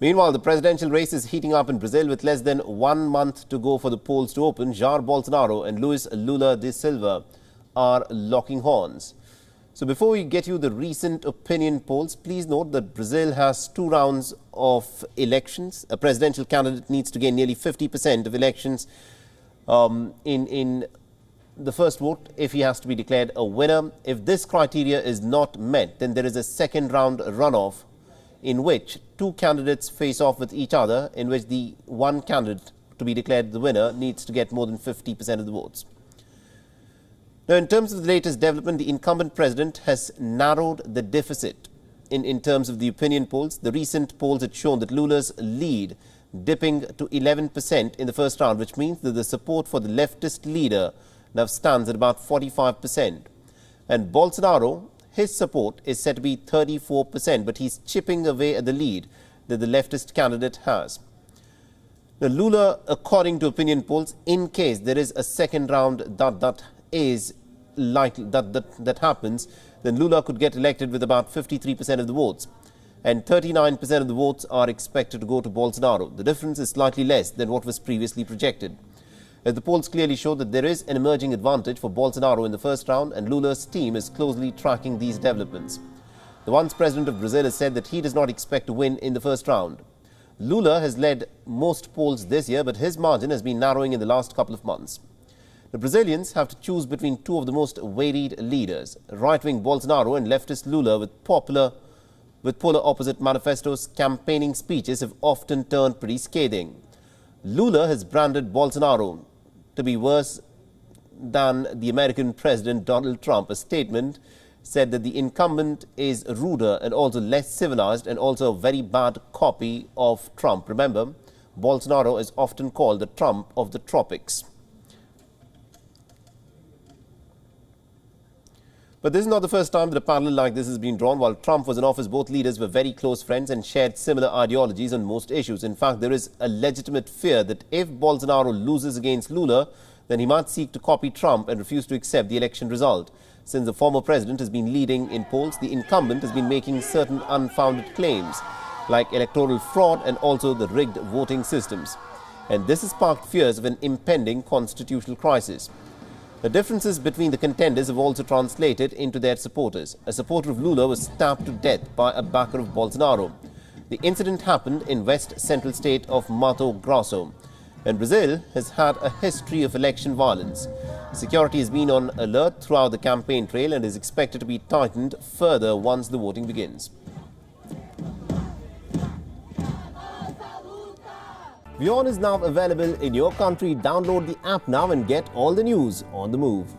Meanwhile, the presidential race is heating up in Brazil with less than 1 month to go for the polls to open. Jair Bolsonaro and Luiz Lula Da Silva are locking horns. So before we get you the recent opinion polls, please note that Brazil has 2 rounds of elections. A presidential candidate needs to gain nearly 50% of elections in the first vote if he has to be declared a winner. If this criteria is not met, then there is a second round runoff in which 2 candidates face off with each other, in which the one candidate to be declared the winner needs to get more than 50% of the votes. Now, in terms of the latest development, the incumbent president has narrowed the deficit in terms of the opinion polls. The recent polls had shown that Lula's lead dipping to 11% in the first round, which means that the support for the leftist leader now stands at about 45%. And Bolsonaro, his support is set to be 34%, but he's chipping away at the lead that the leftist candidate has. Now, Lula, according to opinion polls, in case there is a second round that happens, then Lula could get elected with about 53% of the votes, and 39% of the votes are expected to go to Bolsonaro. The difference is slightly less than what was previously projected, as the polls clearly show that there is an emerging advantage for Bolsonaro in the first round, and Lula's team is closely tracking these developments. The once president of Brazil has said that he does not expect to win in the first round. Lula has led most polls this year, but his margin has been narrowing in the last couple of months. The Brazilians have to choose between 2 of the most varied leaders. Right-wing Bolsonaro and leftist Lula, with polar opposite manifestos, campaigning speeches have often turned pretty scathing. Lula has branded Bolsonaro to be worse than the American President Donald Trump. A statement said that the incumbent is ruder and also less civilized, and also a very bad copy of Trump. Remember, Bolsonaro is often called the Trump of the tropics. But this is not the first time that a parallel like this has been drawn. While Trump was in office, both leaders were very close friends and shared similar ideologies on most issues. In fact, there is a legitimate fear that if Bolsonaro loses against Lula, then he might seek to copy Trump and refuse to accept the election result. Since the former president has been leading in polls, the incumbent has been making certain unfounded claims, like electoral fraud and also the rigged voting systems. And this has sparked fears of an impending constitutional crisis. The differences between the contenders have also translated into their supporters. A supporter of Lula was stabbed to death by a backer of Bolsonaro. The incident happened in west central state of Mato Grosso, and Brazil has had a history of election violence. Security has been on alert throughout the campaign trail and is expected to be tightened further once the voting begins. WION is now available in your country. Download the app now and get all the news on the move.